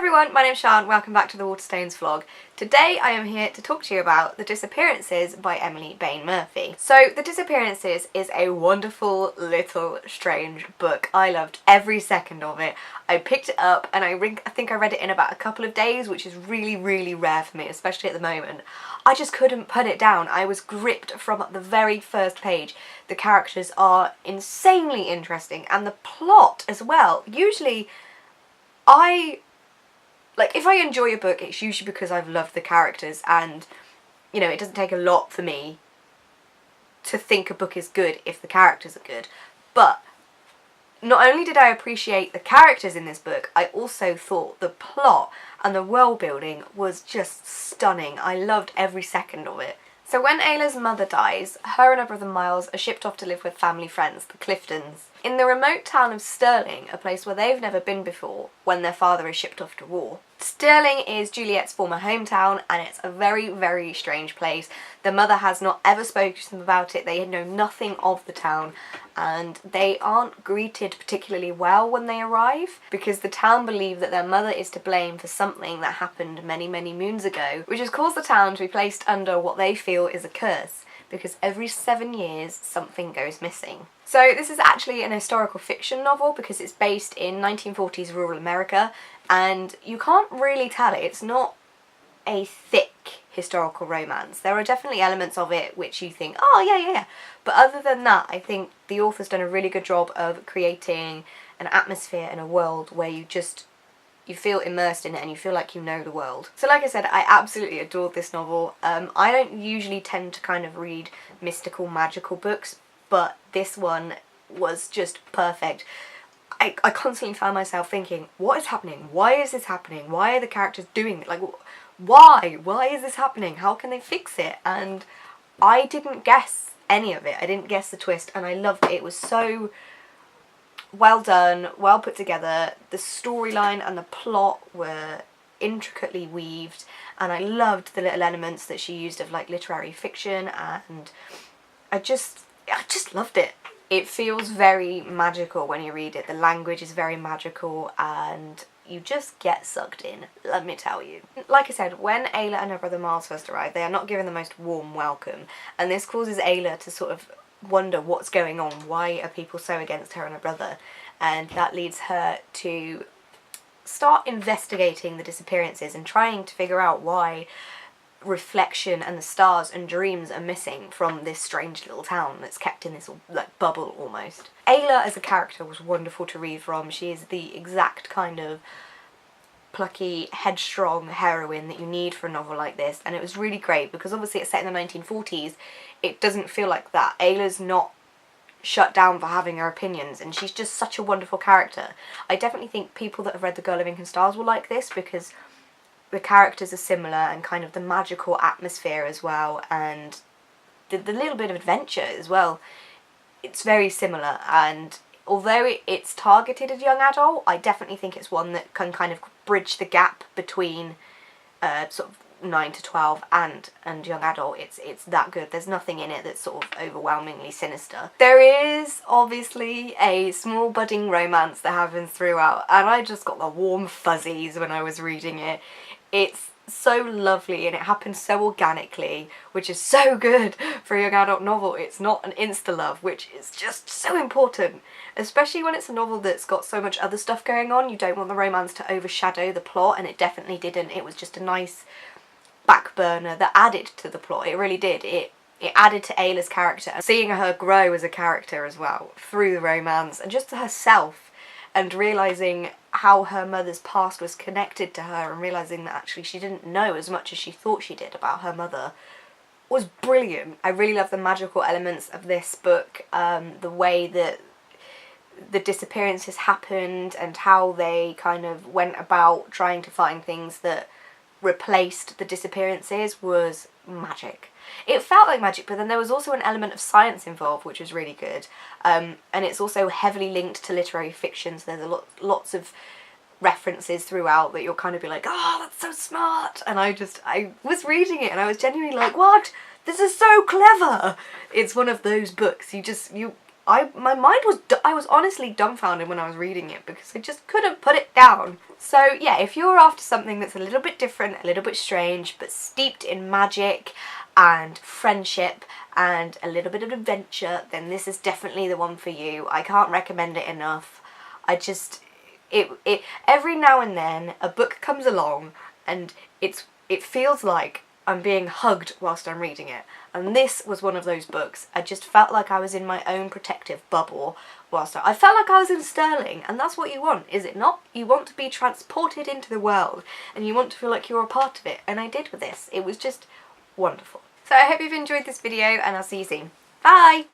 everyone, my name's Sian, welcome back to the Waterstones vlog. Today I am here to talk to you about The Disappearances by Emily Bain Murphy. So The Disappearances is a wonderful little strange book. I loved every second of it. I picked it up and I think I read it in about a couple of days, which is really rare for me, especially at the moment. I just couldn't put it down. I was gripped from the very first page. The characters are insanely interesting and the plot as well. Usually if I enjoy a book, it's usually because I've loved the characters and, you know, it doesn't take a lot for me to think a book is good if the characters are good. But not only did I appreciate the characters in this book, I also thought the plot and the world building was just stunning. I loved every second of it. So when Ayla's mother dies, her and her brother Miles are shipped off to live with family friends, the Cliftons, in the remote town of Stirling, a place where they've never been before when their father is shipped off to war. Stirling is Juliet's former hometown and it's a very strange place. The mother has not ever spoken to them about it, they know nothing of the town and they aren't greeted particularly well when they arrive because the town believe that their mother is to blame for something that happened many moons ago, which has caused the town to be placed under what they feel is a curse because every 7 years something goes missing. So this is actually an historical fiction novel because it's based in 1940s rural America and you can't really tell it. It's not a thick historical romance. There are definitely elements of it which you think, oh yeah. But other than that, I think the author's done a really good job of creating an atmosphere and a world where you feel immersed in it and you feel like you know the world. So like I said, I absolutely adored this novel. I don't usually tend to kind of read mystical, magical books, but this one was just perfect. I constantly found myself thinking, what is happening? Why is this happening? Why are the characters doing it? Like, why? Why is this happening? How can they fix it? And I didn't guess any of it. I didn't guess the twist and I loved it. It was so well done, well put together. The storyline and the plot were intricately weaved and I loved the little elements that she used of like literary fiction and I just loved it. It feels very magical when you read it. The language is very magical and you just get sucked in, let me tell you. Like I said, when Ayla and her brother Miles first arrive, they are not given the most warm welcome and this causes Ayla to sort of wonder what's going on, why are people so against her and her brother, and that leads her to start investigating the disappearances and trying to figure out why Reflection and the stars and dreams are missing from this strange little town that's kept in this like bubble almost. Ayla as a character was wonderful to read from. She is the exact kind of plucky, headstrong heroine that you need for a novel like this, and it was really great because obviously it's set in the 1940s. It doesn't feel like that. Ayla's not shut down for having her opinions and she's just such a wonderful character. I definitely think people that have read The Girl of Ink and Stars will like this because the characters are similar and kind of the magical atmosphere as well and the little bit of adventure as well. It's very similar and although it's targeted at young adult, I definitely think it's one that can kind of bridge the gap between sort of 9 to 12 and young adult. It's that good. There's nothing in it that's sort of overwhelmingly sinister. There is obviously a small budding romance that happens throughout and I just got the warm fuzzies when I was reading it. It's so lovely and it happens so organically, which is so good for a young adult novel. It's not an insta-love, which is just so important, especially when it's a novel that's got so much other stuff going on. You don't want the romance to overshadow the plot, and it definitely didn't. It was just a nice back burner that added to the plot. It really did. It added to Ayla's character, and seeing her grow as a character as well through the romance and just to herself and realising how her mother's past was connected to her and realising that actually she didn't know as much as she thought she did about her mother was brilliant. I really love the magical elements of this book, the way that the disappearances happened and how they kind of went about trying to find things that replaced the disappearances was magic. It felt like magic, but then there was also an element of science involved, which was really good. And it's also heavily linked to literary fiction, so there's lots of references throughout that you'll kind of be like, oh, that's so smart. And I was reading it and I was genuinely like, what? This is so clever. It's one of those books. my mind was, I was honestly dumbfounded when I was reading it because I just couldn't put it down. So yeah, if you're after something that's a little bit different, a little bit strange, but steeped in magic and friendship and a little bit of adventure, then this is definitely the one for you. I can't recommend it enough. I just, it every now and then a book comes along and it feels like I'm being hugged whilst I'm reading it. And this was one of those books. I just felt like I was in my own protective bubble whilst I felt like I was in Stirling, and that's what you want, is it not? You want to be transported into the world and you want to feel like you're a part of it, and I did with this. It was just wonderful. So I hope you've enjoyed this video and I'll see you soon. Bye!